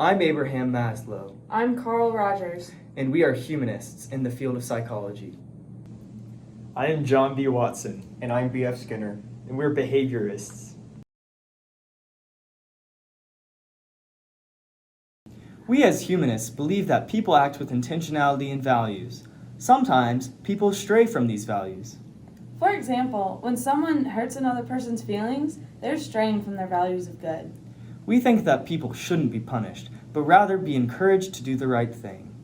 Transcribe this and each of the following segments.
I'm Abraham Maslow, I'm Carl Rogers. and we are humanists in the field of psychology. I am John B. Watson, And I'm B.F. Skinner. and we're behaviorists. We as humanists believe that people act with intentionality and values. Sometimes people stray from these values. For example, when someone hurts another person's feelings, they're straying from their values of good. We think that people shouldn't be punished, but rather be encouraged to do the right thing.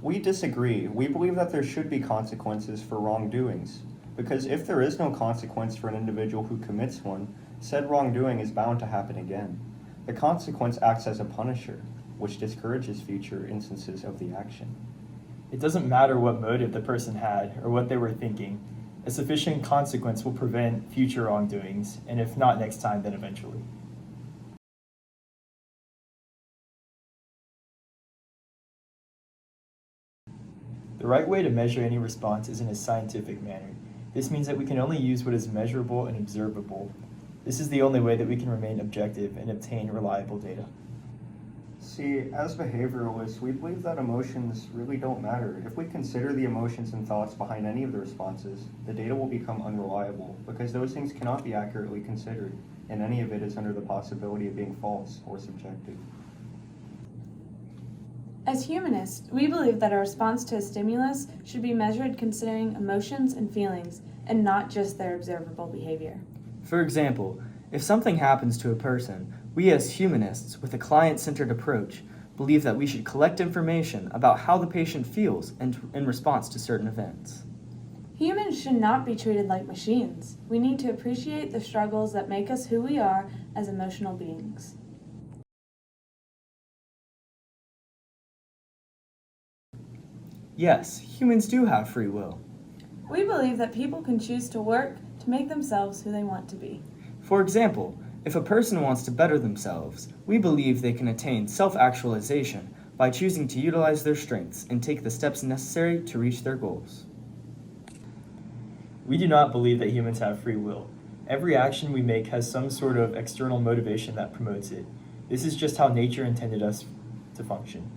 We disagree. We believe that there should be consequences for wrongdoings, because if there is no consequence for an individual who commits one, said wrongdoing is bound to happen again. The consequence acts as a punisher, which discourages future instances of the action. It doesn't matter what motive the person had or what they were thinking. A sufficient consequence will prevent future wrongdoings, and if not next time, then eventually. The right way to measure any response is in a scientific manner. This means that we can only use what is measurable and observable. This is the only way that we can remain objective and obtain reliable data. See, as behavioralists, we believe that emotions really don't matter. If we consider the emotions and thoughts behind any of the responses, the data will become unreliable because those things cannot be accurately considered, and any of it is under the possibility of being false or subjective. As humanists, we believe that a response to a stimulus should be measured considering emotions and feelings, and not just their observable behavior. For example, if something happens to a person, we as humanists, with a client-centered approach, believe that we should collect information about how the patient feels in response to certain events. Humans should not be treated like machines. We need to appreciate the struggles that make us who we are as emotional beings. Yes, humans do have free will. We believe that people can choose to work to make themselves who they want to be. For example, if a person wants to better themselves, we believe they can attain self-actualization by choosing to utilize their strengths and take the steps necessary to reach their goals. We do not believe that humans have free will. Every action we make has some sort of external motivation that promotes it. This is just how nature intended us to function.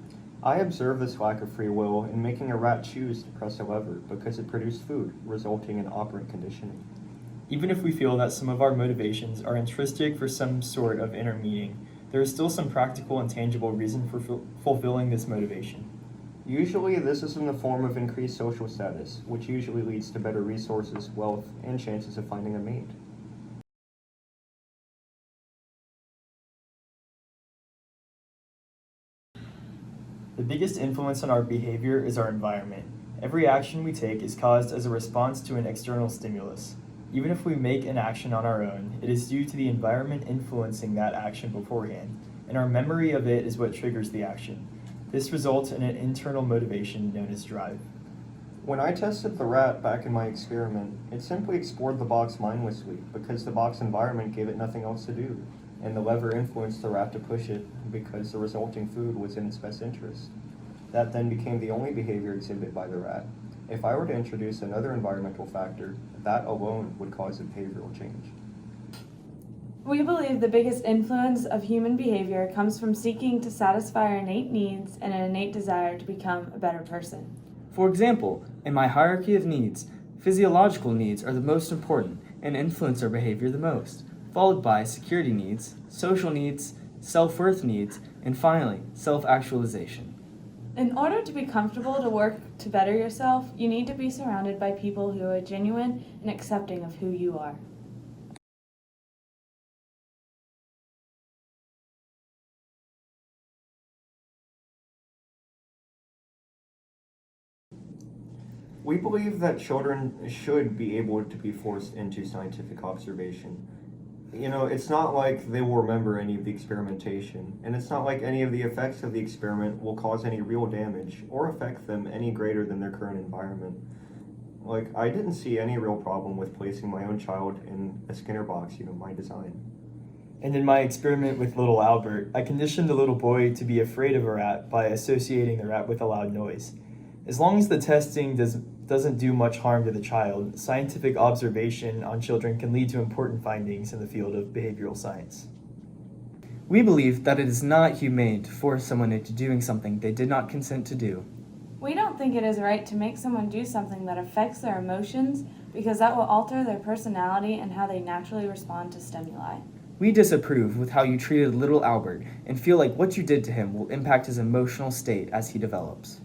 I observe this lack of free will in making a rat choose to press a lever because it produced food, resulting in operant conditioning. Even if we feel that some of our motivations are intrinsic for some sort of inner meaning, there is still some practical and tangible reason for fulfilling this motivation. Usually, this is in the form of increased social status, which usually leads to better resources, wealth, and chances of finding a mate. The biggest influence on our behavior is our environment. Every action we take is caused as a response to an external stimulus. Even if we make an action on our own, it is due to the environment influencing that action beforehand, and our memory of it is what triggers the action. This results in an internal motivation known as drive. When I tested the rat back in my experiment, it simply explored the box mindlessly because the box environment gave it nothing else to do, and the lever influenced the rat to push it because the resulting food was in its best interest. That then became the only behavior exhibited by the rat. If I were to introduce another environmental factor, that alone would cause a behavioral change. We believe the biggest influence of human behavior comes from seeking to satisfy our innate needs and an innate desire to become a better person. For example, in my hierarchy of needs, physiological needs are the most important and influence our behavior the most, followed by security needs, social needs, self-worth needs, and finally, self-actualization. In order to be comfortable to work to better yourself, you need to be surrounded by people who are genuine and accepting of who you are. We believe that children should be able to be forced into scientific observation. It's not like they will remember any of the experimentation, and it's not like any of the effects of the experiment will cause any real damage or affect them any greater than their current environment. I didn't see any real problem with placing my own child in a Skinner box, my design. And in my experiment with little Albert, I conditioned the little boy to be afraid of a rat by associating the rat with a loud noise. As long as the testing doesn't do much harm to the child, scientific observation on children can lead to important findings in the field of behavioral science. We believe that it is not humane to force someone into doing something they did not consent to do. We don't think it is right to make someone do something that affects their emotions because that will alter their personality and how they naturally respond to stimuli. We disapprove with how you treated little Albert and feel like what you did to him will impact his emotional state as he develops.